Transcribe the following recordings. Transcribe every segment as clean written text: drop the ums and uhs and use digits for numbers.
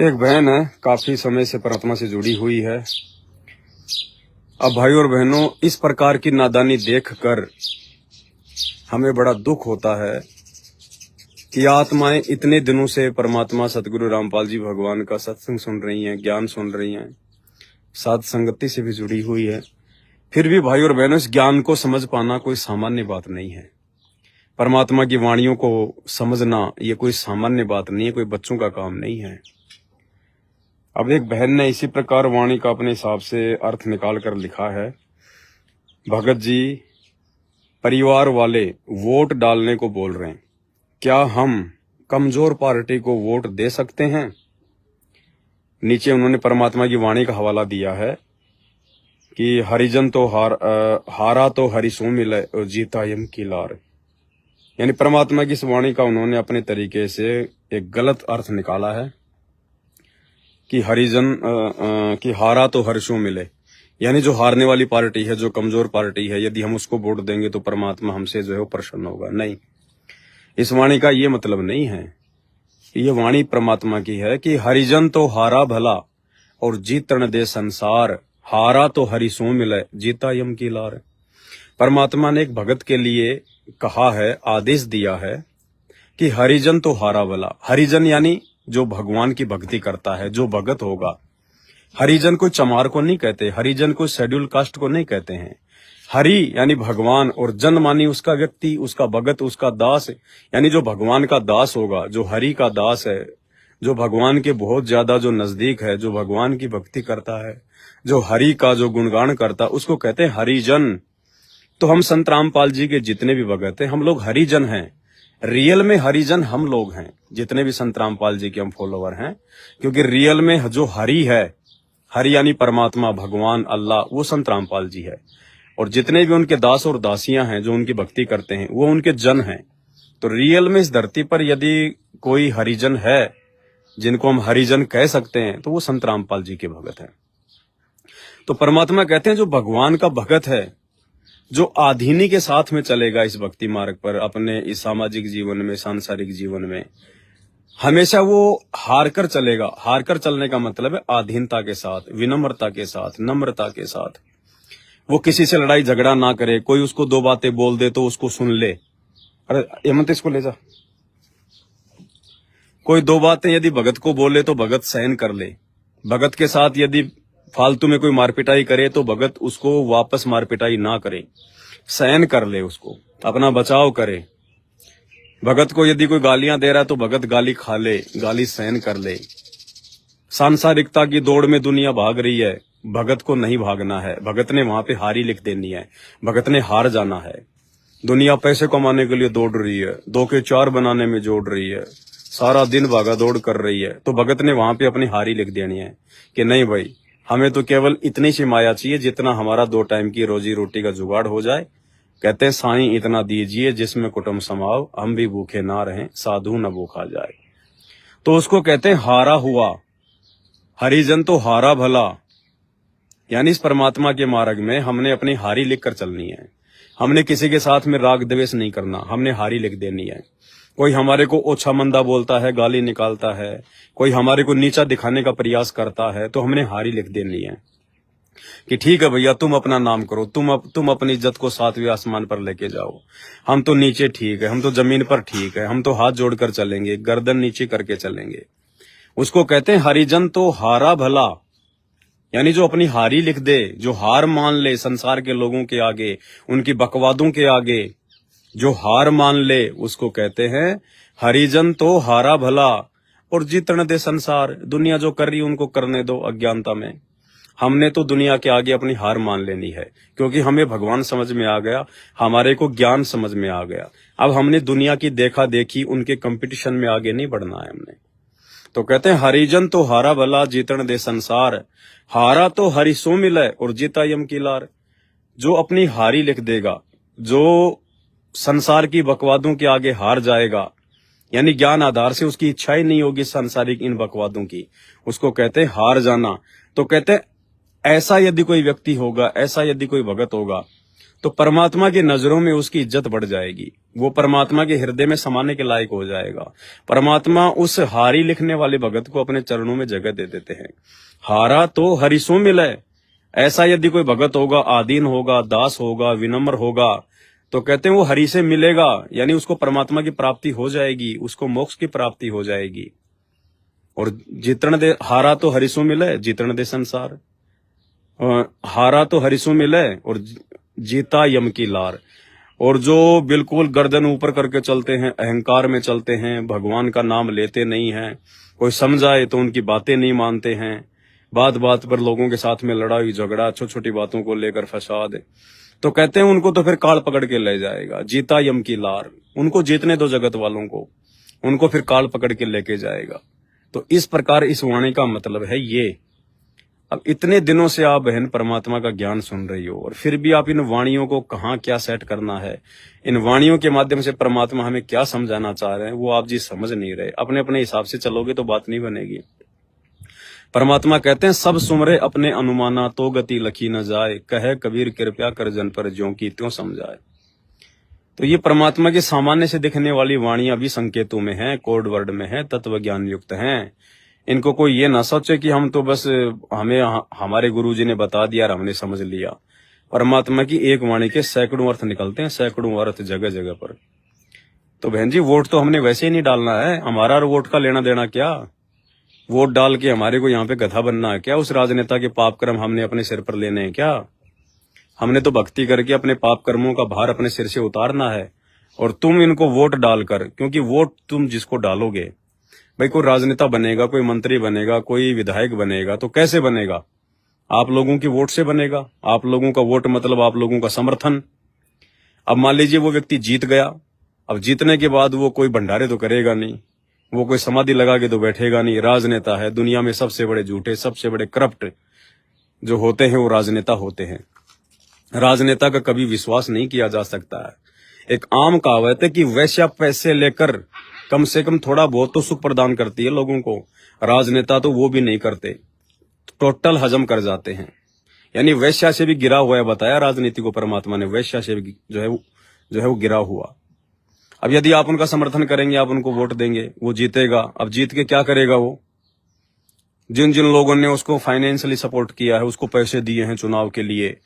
एक बहन है, काफी समय से परमात्मा से जुड़ी हुई है। अब भाई और बहनों, इस प्रकार की नादानी देखकर हमें बड़ा दुख होता है कि आत्माएं इतने दिनों से परमात्मा सतगुरु रामपाल जी भगवान का सत्संग सुन रही हैं, ज्ञान सुन रही हैं, साध संगति से भी जुड़ी हुई है। फिर भी भाई और बहनों, इस ज्ञान को समझ पाना कोई सामान्य बात नहीं है। परमात्मा की वाणियों को समझना ये कोई सामान्य बात नहीं है, कोई बच्चों का काम नहीं है। अब एक बहन ने इसी प्रकार वाणी का अपने हिसाब से अर्थ निकाल कर लिखा है। भगत जी, परिवार वाले वोट डालने को बोल रहे हैं, क्या हम कमजोर पार्टी को वोट दे सकते हैं? नीचे उन्होंने परमात्मा की वाणी का हवाला दिया है कि हरिजन तो हारा तो हरिसों मिले और जीता यम की लार। यानी परमात्मा की इस वाणी का उन्होंने अपने तरीके से एक गलत अर्थ निकाला है कि हरिजन की हारा तो हर्षों मिले, यानी जो हारने वाली पार्टी है, जो कमजोर पार्टी है, यदि हम उसको वोट देंगे तो परमात्मा हमसे जो है वो प्रसन्न होगा। नहीं, इस वाणी का ये मतलब नहीं है। ये वाणी परमात्मा की है कि हरिजन तो हारा भला और जीतन दे संसार, हारा तो हरिसों मिले जीता यम की लार। परमात्मा ने एक भगत के लिए कहा है, आदेश दिया है कि हरिजन तो हारा भला। हरिजन यानी जो भगवान की भक्ति करता है, जो भगत होगा। हरिजन को चमार को नहीं कहते, हरिजन को शेड्यूल कास्ट को नहीं कहते हैं। हरि यानी भगवान और जन मानी उसका व्यक्ति, उसका भगत, उसका दास, यानी जो भगवान का दास होगा, जो हरि का दास है, जो भगवान के बहुत ज्यादा जो नजदीक है, जो भगवान की भक्ति करता है, जो हरि का जो गुणगान करता है, उसको कहते हैं हरिजन। तो हम संत रामपाल जी के जितने भी भगत हैं, हम लोग हरिजन हैं। रियल में हरिजन हम लोग हैं, जितने भी संत रामपाल जी के हम फॉलोवर हैं, क्योंकि रियल में जो हरि है, हरि यानी परमात्मा, भगवान, अल्लाह, वो संत रामपाल जी है। और जितने भी उनके दास और दासियां हैं जो उनकी भक्ति करते हैं, वो उनके जन हैं। तो रियल में इस धरती पर यदि कोई हरिजन है, जिनको हम हरिजन कह सकते हैं, तो वो संत रामपाल जी के भगत हैं। तो परमात्मा कहते हैं जो भगवान का भगत है, जो आधीनी के साथ में चलेगा इस भक्ति मार्ग पर, अपने इस सामाजिक जीवन में, सांसारिक जीवन में, हमेशा वो हार कर चलेगा। हार कर चलने का मतलब है आधीनता के साथ, विनम्रता के साथ, नम्रता के साथ। वो किसी से लड़ाई झगड़ा ना करे, कोई उसको दो बातें बोल दे तो उसको सुन ले। अरे हेमंत, इसको ले जा। कोई दो बातें यदि भगत को बोले तो भगत सहन कर ले। भगत के साथ यदि फालतू में कोई मारपिटाई करे तो भगत उसको वापस मारपिटाई ना करे, सहन कर ले, उसको अपना बचाव करे। भगत को यदि कोई गालियां दे रहा है तो भगत गाली खा ले, गाली सहन कर ले। सांसारिकता की दौड़ में दुनिया भाग रही है, भगत को नहीं भागना है। भगत ने वहां पे हारी लिख देनी है, भगत ने हार जाना है। दुनिया पैसे कमाने के लिए दौड़ रही है, 2 के 4 बनाने में जोड़ रही है, सारा दिन भागा दौड़ कर रही है, तो भगत ने वहां पे अपनी हारी लिख देनी है कि नहीं भाई, हमें तो केवल इतनी सी माया चाहिए जितना हमारा 2 टाइम की रोजी रोटी का जुगाड़ हो जाए। कहते हैं साईं इतना दीजिए जिसमें कुटुंब समाओ, हम भी भूखे ना रहें, साधु न भूखा जाए। तो उसको कहते हैं हारा हुआ। हरिजन तो हारा भला, यानी इस परमात्मा के मार्ग में हमने अपनी हारी लिख कर चलनी है। हमने किसी के साथ में राग द्वेष नहीं करना, हमने हारी लिख देनी है। कोई हमारे को ओछा मंदा बोलता है, गाली निकालता है, कोई हमारे को नीचा दिखाने का प्रयास करता है, तो हमने हारी लिख देनी है कि ठीक है भैया, तुम अपना नाम करो, तुम अपनी इज्जत को 7वें आसमान पर लेके जाओ। हम तो नीचे ठीक है, हम तो जमीन पर ठीक है, हम तो हाथ जोड़कर चलेंगे, गर्दन नीचे करके चलेंगे। उसको कहते हैं हरिजन तो हारा भला, यानी जो अपनी हारी लिख दे, जो हार मान ले संसार के लोगों के आगे, उनकी बकवादों के आगे, जो हार मान ले, उसको कहते हैं हरिजन तो हारा भला और जीतन दे संसार। दुनिया जो कर रही है उनको करने दो अज्ञानता में। हमने तो दुनिया के आगे अपनी हार मान लेनी है, क्योंकि हमें भगवान समझ में आ गया, हमारे को ज्ञान समझ में आ गया। अब हमने दुनिया की देखा देखी, उनके कंपटीशन में आगे नहीं बढ़ना है हमने। तो कहते हैं हरिजन तो हारा भला जीतन दे संसार, हारा तो हरिसों मिले और जीता यम की लार। जो अपनी हारी लिख देगा, जो संसार की बकवादों के आगे हार जाएगा, यानी ज्ञान आधार से उसकी इच्छा ही नहीं होगी सांसारिक इन बकवादों की, उसको कहते हैं हार जाना। तो कहते हैं ऐसा यदि कोई व्यक्ति होगा, ऐसा यदि कोई भगत होगा, तो परमात्मा की नजरों में उसकी इज्जत बढ़ जाएगी, वो परमात्मा के हृदय में समाने के लायक हो जाएगा। परमात्मा उस हारी लिखने वाले भगत को अपने चरणों में जगह दे देते हैं। हारा तो हरिसों मिले, ऐसा यदि कोई भगत होगा, आदीन होगा, दास होगा, विनम्र होगा, तो कहते हैं वो हरि से मिलेगा, यानी उसको परमात्मा की प्राप्ति हो जाएगी, उसको मोक्ष की प्राप्ति हो जाएगी। और जितण दे हारा तो हरिसों मिले, जितण दे संसार। हारा तो हरिसों मिले और जीता यम की लार। और जो बिल्कुल गर्दन ऊपर करके चलते हैं, अहंकार में चलते हैं, भगवान का नाम लेते नहीं हैं, कोई समझाए तो उनकी बातें नहीं मानते हैं, बात बात पर लोगों के साथ में लड़ाई झगड़ा, छोटी छोटी बातों को लेकर फसाद, तो कहते हैं उनको तो फिर काल पकड़ के ले जाएगा। जीता यम की लार, उनको जीतने दो जगत वालों को, उनको फिर काल पकड़ के लेके जाएगा। तो इस प्रकार इस वाणी का मतलब है ये। अब इतने दिनों से आप बहन परमात्मा का ज्ञान सुन रही हो और फिर भी आप इन वाणियों को कहाँ क्या सेट करना है, इन वाणियों के माध्यम से परमात्मा हमें क्या समझाना चाह रहे हैं, वो आप जी समझ नहीं रहे। अपने अपने हिसाब से चलोगे तो बात नहीं बनेगी। परमात्मा कहते हैं सब सुमरे अपने अनुमाना, तो गति लखी न जाए, कहे कबीर कृपया कर जन पर ज्यों की त्यों समझाए। तो ये परमात्मा की सामान्य से दिखने वाली वाणियां भी संकेतों में हैं, कोड वर्ड में हैं, तत्व ज्ञान युक्त हैं। इनको कोई ये ना सोचे कि हम तो बस हमें हमारे गुरुजी ने बता दिया और हमने समझ लिया। परमात्मा की एक वाणी के सैकड़ों अर्थ निकलते हैं, सैकड़ों अर्थ जगह जगह पर। तो बहन जी वोट तो हमने वैसे ही नहीं डालना है, हमारा और वोट का लेना देना क्या? वोट डाल के हमारे को यहाँ पे गधा बनना है क्या? उस राजनेता के पाप कर्म हमने अपने सिर पर लेने हैं क्या? हमने तो भक्ति करके अपने पाप कर्मों का भार अपने सिर से उतारना है। और तुम इनको वोट डालकर, क्योंकि वोट तुम जिसको डालोगे, भाई कोई राजनेता बनेगा, कोई मंत्री बनेगा, कोई विधायक बनेगा, तो कैसे बनेगा? आप लोगों की वोट से बनेगा। आप लोगों का वोट मतलब आप लोगों का समर्थन। अब मान लीजिए वो व्यक्ति जीत गया, अब जीतने के बाद वो कोई भंडारे तो करेगा नहीं, वो कोई समाधि लगा के तो बैठेगा नहीं। राजनेता है, दुनिया में सबसे बड़े झूठे, सबसे बड़े करप्ट जो होते हैं वो राजनेता होते हैं। राजनेता का कभी विश्वास नहीं किया जा सकता है। एक आम कहावत है कि वैश्या पैसे लेकर कम से कम थोड़ा बहुत तो सुख प्रदान करती है लोगों को, राजनेता तो वो भी नहीं करते, टोटल हजम कर जाते हैं। यानी वैश्या से भी गिरा हुआ है, बताया राजनीति को परमात्मा ने, वैश्या से भी जो है वो गिरा हुआ। अब यदि आप उनका समर्थन करेंगे, आप उनको वोट देंगे, वो जीतेगा। अब जीत के क्या करेगा वो? जिन जिन लोगों ने उसको फाइनेंशियली सपोर्ट किया है, उसको पैसे दिए हैं चुनाव के लिए,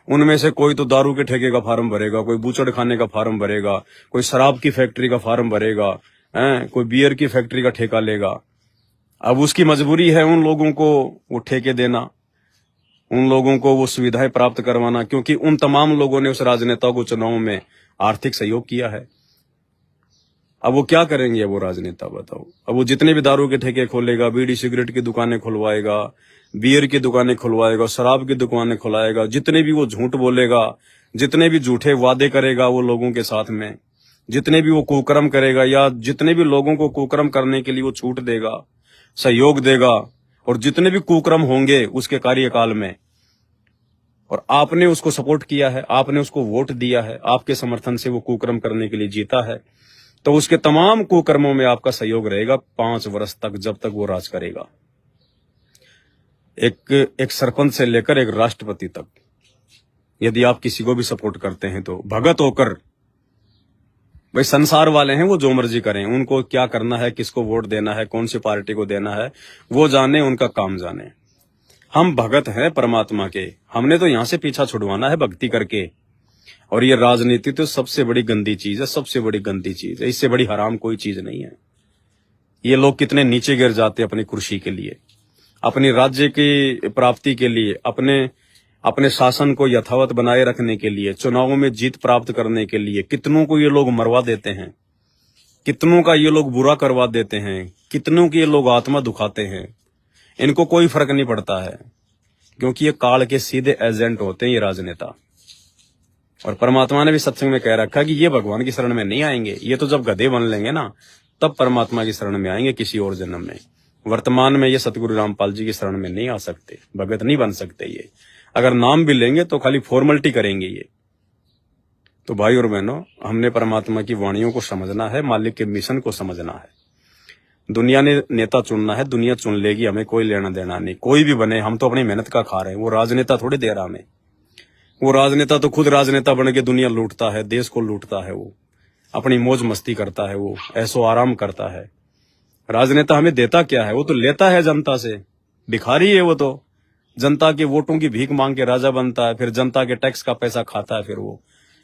उनमें से कोई तो दारू के ठेके का फार्म भरेगा, कोई बूचड़ खाने का फार्म भरेगा, कोई शराब की फैक्ट्री का फार्म भरेगा, कोई बियर की फैक्ट्री का ठेका लेगा। अब उसकी मजबूरी है उन लोगों को वो ठेके देना, उन लोगों को वो सुविधाएं प्राप्त करवाना, क्योंकि उन तमाम लोगों ने उस राजनेता को चुनाव में आर्थिक सहयोग किया है। अब वो क्या करेंगे वो राजनेता, बताओ? अब वो जितने भी दारू के ठेके खोलेगा, बीड़ी सिगरेट की दुकानें खुलवाएगा, बियर की दुकानें खुलवाएगा, शराब की दुकानें खुलाएगा, जितने भी वो झूठ बोलेगा, जितने भी झूठे वादे करेगा वो लोगों के साथ में, जितने भी वो कुकर्म करेगा या जितने भी लोगों को कुकर्म करने के लिए वो छूट देगा, सहयोग देगा, और जितने भी कुकर्म होंगे उसके कार्यकाल में, और आपने उसको सपोर्ट किया है, आपने उसको वोट दिया है, आपके समर्थन से वो कुकर्म करने के लिए जीता है, तो उसके तमाम कुकर्मों में आपका सहयोग रहेगा 5 वर्ष तक, जब तक वो राज करेगा। एक सरपंच से लेकर एक राष्ट्रपति तक, यदि आप किसी को भी सपोर्ट करते हैं तो भगत होकर, भाई संसार वाले हैं वो जो मर्जी करें, उनको क्या करना है, किसको वोट देना है, कौन सी पार्टी को देना है, वो जाने, उनका काम जाने। हम भगत हैं परमात्मा के, हमने तो यहां से पीछा छुड़वाना है भक्ति करके। और ये राजनीति तो सबसे बड़ी गंदी चीज है, सबसे बड़ी गंदी चीज है, इससे बड़ी हराम कोई चीज नहीं है। ये लोग कितने नीचे गिर जाते अपनी कुर्सी के लिए, अपनी राज्य की प्राप्ति के लिए, अपने शासन को यथावत बनाए रखने के लिए, चुनावों में जीत प्राप्त करने के लिए। कितनों को ये लोग मरवा देते हैं, कितनों का ये लोग बुरा करवा देते हैं, कितनों की ये लोग आत्मा दुखाते हैं। इनको कोई फर्क नहीं पड़ता है, क्योंकि ये काल के सीधे एजेंट होते हैं ये राजनेता। और परमात्मा ने भी सत्संग में कह रखा कि ये भगवान की शरण में नहीं आएंगे, ये तो जब गधे बन लेंगे ना तब परमात्मा की शरण में आएंगे किसी और जन्म में। वर्तमान में ये सतगुरु रामपाल जी की शरण में नहीं आ सकते, भगत नहीं बन सकते। ये अगर नाम भी लेंगे तो खाली फॉर्मेलिटी करेंगे ये। तो भाई और बहनों, हमने परमात्मा की वाणियों को समझना है, मालिक के मिशन को समझना है। दुनिया ने नेता चुनना है, दुनिया चुन लेगी, हमें कोई लेना देना नहीं। कोई भी बने, हम तो अपनी मेहनत का खा रहे हैं, वो राजनेता थोड़ी दे रहा हमें। वो राजनेता तो खुद राजनेता बन के दुनिया लूटता है, देश को लूटता है, वो अपनी मौज मस्ती करता है, वो ऐसो आराम करता है। राजनेता हमें देता क्या है? वो तो लेता है जनता से, भिखारी है वो तो। जनता के वोटों की भीख मांग के राजा बनता है, फिर जनता के टैक्स का पैसा खाता है, फिर वो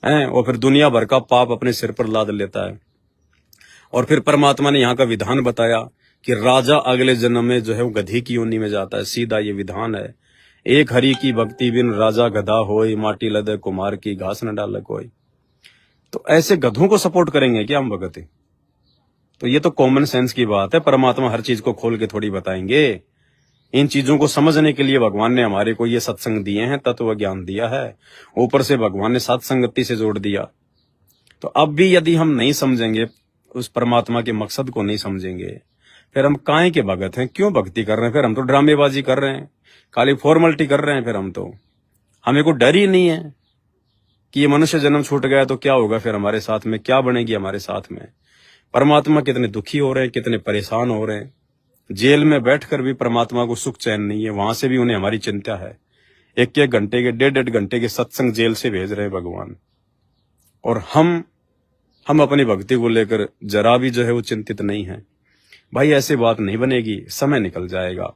है, और फिर दुनिया भर का पाप अपने सिर पर लाद लेता है। और फिर परमात्मा ने यहाँ का विधान बताया कि राजा अगले जन्म में जो है वो गधी की योनि में जाता है। सीधा ये विधान है। एक हरि की भक्ति बिन राजा गधा होय, माटी लदे कुमार की घास न डाले कोई। तो ऐसे गधों को सपोर्ट करेंगे क्या हम भगत? तो ये तो कॉमन सेंस की बात है। परमात्मा हर चीज को खोल के थोड़ी बताएंगे। इन चीजों को समझने के लिए भगवान ने हमारे को ये सत्संग दिए हैं, तत्व ज्ञान दिया है, ऊपर से भगवान ने सत्संगति से जोड़ दिया। तो अब भी यदि हम नहीं समझेंगे, उस परमात्मा के मकसद को नहीं समझेंगे, फिर हम काहे के भगत हैं? क्यों भक्ति कर रहे हैं? फिर हम तो ड्रामेबाजी कर रहे हैं, खाली फॉर्मेलिटी कर रहे हैं। फिर हम तो, हमें को डर ही नहीं है कि ये मनुष्य जन्म छूट गया तो क्या होगा, फिर हमारे साथ में क्या बनेगी हमारे साथ में। परमात्मा कितने दुखी हो रहे हैं, कितने परेशान हो रहे हैं। जेल में बैठकर भी परमात्मा को सुख चैन नहीं है, वहां से भी उन्हें हमारी चिंता है। एक एक घंटे के, डेढ़ घंटे के सत्संग जेल से भेज रहे हैं भगवान। और हम अपनी भक्ति को लेकर जरा भी जो है वो चिंतित नहीं है। भाई ऐसी बात नहीं बनेगी, समय निकल जाएगा।